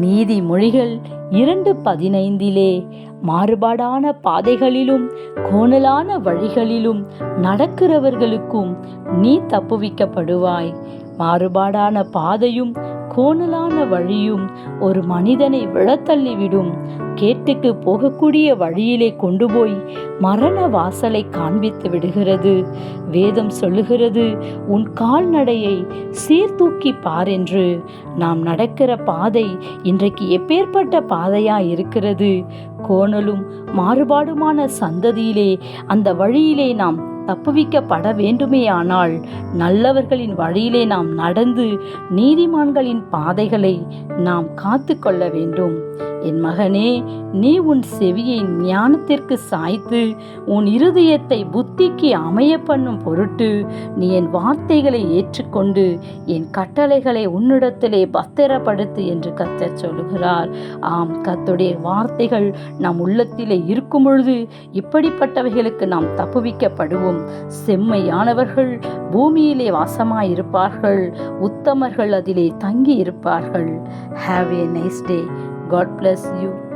நீதிமொழிகள் 2:15 மாறுபாடான பாதைகளிலும் கோணலான வழிகளிலும் நடக்கிறவர்களுக்கும் நீ தப்புவிக்கப்படுவாய். மாறுபாடான பாதையும் கோணலான வழியும் ஒரு மனிதனை விழத்தள்ளிவிடும். கேட்டுக்கு போகக்கூடிய வழியிலே கொண்டு போய் மரண வாசலை காண்பித்து விடுகிறது. வேதம் சொல்லுகிறது, உன் கால்நடையை சீர்தூக்கி பார் என்று. நாம் நடக்கிற பாதை இன்றைக்கு எப்பேற்பட்ட பாதையா இருக்கிறது? கோணலும் மாறுபாடுமான சந்ததியிலே, அந்த வழியிலே நாம் தப்புவிக்கப்பட வேண்டுமேயானால் நல்லவர்களின் வழியிலே நாம் நடந்து நீதிமான்களின் பாதைகளை நாம் காத்து கொள்ள வேண்டும். என் மகனே, நீ உன் செவியை ஞானத்திற்கு சாய்த்து உன் இருதயத்தை புத்திக்கு அமைய பண்ணும் பொருட்டு நீ என் வார்த்தைகளை ஏற்றுக்கொண்டு என் கட்டளைகளை உன்னிடத்திலே பத்திரப்படுத்து என்று கர்த்தர் சொல்லுகிறார். ஆம், கர்த்தருடைய வார்த்தைகள் நம் உள்ளத்திலே இருக்கும் பொழுது இப்படிப்பட்டவைகளுக்கு நாம் தப்புவிக்கப்படுவோம். செம்மையானவர்கள் பூமியிலே வாசமாயிருப்பார்கள், உத்தமர்கள் அதிலே தங்கி இருப்பார்கள். Have a nice day. God bless you.